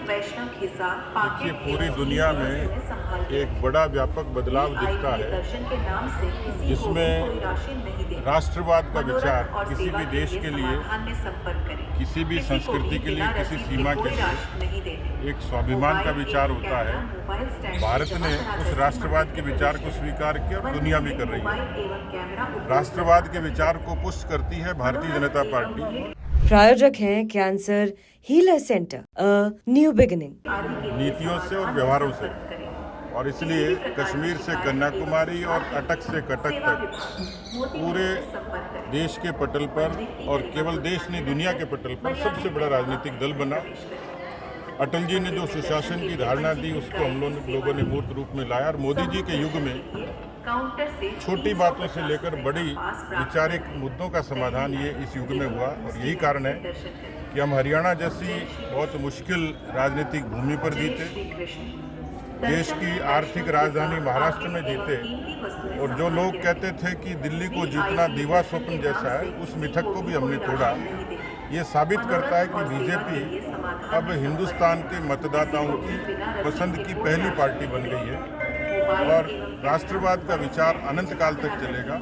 वैष्णव खिसा देखिए, पूरी दुनिया में एक बड़ा व्यापक बदलाव दिखता है दर्शन के नाम से किसी जिसमें को कोई राशन नहीं देना। राष्ट्रवाद का विचार और किसी सेवा भी के देश के लिए, समाधान में संपर्क करें। किसी भी किसी को संस्कृति के लिए, बिना किसी रसीद सीमा के कोई लिए राशन नहीं देने। एक स्वाभिमान का विचार होता है। मोबाइल स्टैंड भारत जमा ने करा उस रसीद राष्ट्रवाद के मांगने विचार को स्वीकार किया और दुनिया भी कर रही है। मोबाइल एवं कैमरा उपयोग राष्ट्रवाद के विचार को पुष्ट करती है भारतीय जनता पार्टी। प्रायोजक हैं cancer healer centre, a new beginning. नीतियों से और व्यवहारों से, और इसलिए कश्मीर से कन्याकुमारी और अटक से कटक तक पूरे देश के पटल पर, और केवल देश नहीं दुनिया के पटल पर सबसे बड़ा राजनीतिक दल बना। अटल जी ने जो सुशासन की धारणा दी उसको हम लोगों ने मूर्त रूप में लाया, और मोदी जी के युग में छोटी बातों से लेकर बड़ी वैचारिक मुद्दों का समाधान ये इस युग में हुआ। और यही कारण है कि हम हरियाणा जैसी बहुत मुश्किल राजनीतिक भूमि पर जीते, देश की आर्थिक राजधानी महाराष्ट्र में जीते, और जो लोग कहते थे कि दिल्ली को जीतना दीवा स्वप्न जैसा है, उस मिथक को भी हमने तोड़ा। ये साबित करता है कि बीजेपी अब हिंदुस्तान के मतदाताओं की पसंद की पहली पार्टी बन गई है, और राष्ट्रवाद का विचार अनंत काल तक चलेगा।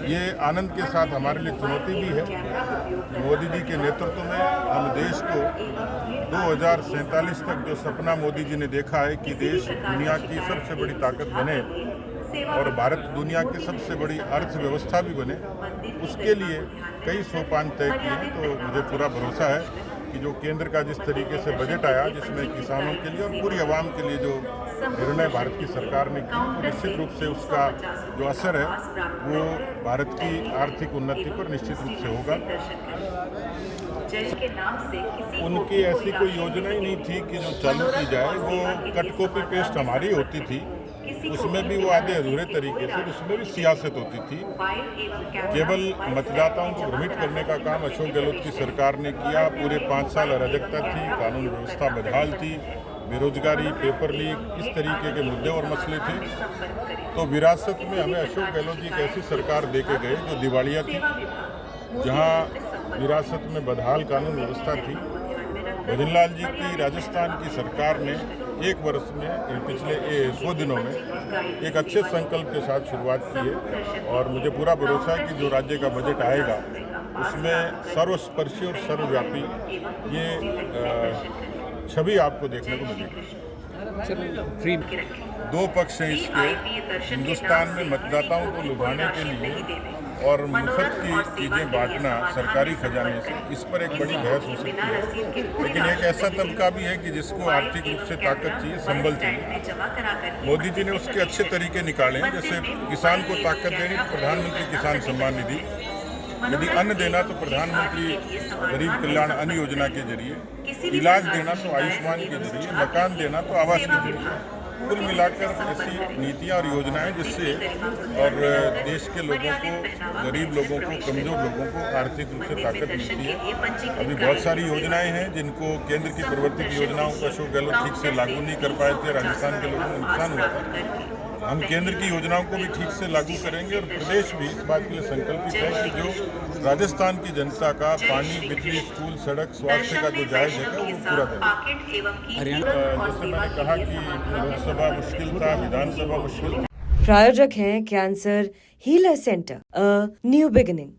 ये आनंद के साथ हमारे लिए चुनौती भी है। मोदी जी के नेतृत्व में हम देश को 2047 तक जो सपना मोदी जी ने देखा है कि देश दुनिया की सबसे बड़ी ताकत बने और भारत दुनिया की सबसे बड़ी अर्थव्यवस्था भी बने, उसके लिए कई सोपान तय किए हैं। तो मुझे पूरा भरोसा है कि जो केंद्र का जिस तरीके से बजट आया, जिसमें किसानों के लिए और पूरी आवाम के लिए जो निर्णय भारत की सरकार ने किया, तो निश्चित रूप से उसका जो असर है वो भारत की आर्थिक उन्नति पर निश्चित रूप से होगा। उनकी ऐसी कोई योजना ही नहीं थी कि जो चालू की जाए, वो कट कॉपी पेस्ट हमारी होती थी, उसमें भी वो आधे अधूरे तरीके से, उसमें भी सियासत होती थी। केवल मतदाताओं को भ्रमित करने का काम अशोक गहलोत की सरकार ने किया। पूरे 5 साल अराजकता थी, कानून व्यवस्था बदहाल थी, बेरोजगारी, पेपर लीक, इस तरीके के मुद्दे और मसले थे। तो विरासत में हमें अशोक गहलोत जी एक ऐसी सरकार दे के गए जो दिवालिया थी, जहाँ विरासत में बदहाल कानून व्यवस्था थी। भजनलाल जी की राजस्थान की सरकार ने एक वर्ष में, पिछले 100 दिनों में एक अच्छे संकल्प के साथ शुरुआत की है, और मुझे पूरा भरोसा है कि जो राज्य का बजट आएगा उसमें सर्वस्पर्शी और सर्वव्यापी ये छवि आपको देखने को मिलेगी। दो पक्ष हैं इसके। हिंदुस्तान में मतदाताओं को लुभाने के लिए और मुफ्त की चीज़ें बांटना सरकारी खजाने से, इस पर एक बड़ी बहस हो सकती है। लेकिन एक ऐसा तबका भी है कि जिसको आर्थिक रूप से ताकत चाहिए, संबल चाहिए। मोदी जी ने उसके अच्छे तरीके निकाले हैं। जैसे किसान को ताकत देनी तो प्रधानमंत्री किसान सम्मान निधि, यदि अन्न देना तो प्रधानमंत्री गरीब कल्याण अन्न योजना के जरिए, इलाज देना तो आयुष्मान के जरिए, मकान देना तो आवास के जरिए। कुल मिलाकर ऐसी नीतियाँ और योजनाएं जिससे और देश के लोगों को, गरीब लोगों को, कमजोर लोगों को आर्थिक रूप से ताकत मिलती है। अभी बहुत सारी योजनाएं हैं जिनको केंद्र की प्रवर्तित योजनाओं को अशोक गहलोत ठीक से लागू नहीं कर पाए थे, राजस्थान के लोगों को नुकसान हुआ था। हम केंद्र की योजनाओं को भी ठीक से लागू करेंगे, और प्रदेश भी इस बात के लिए संकल्पित है कि जो राजस्थान की जनता का पानी, बिजली, स्कूल, सड़क, स्वास्थ्य का जो जायज है वो पूरा करें। हरियाणा, जैसे मैंने कहा कि लोकसभा मुश्किल था, विधानसभा मुश्किल था। प्रायोजक हैं cancer healer centre, a new beginning.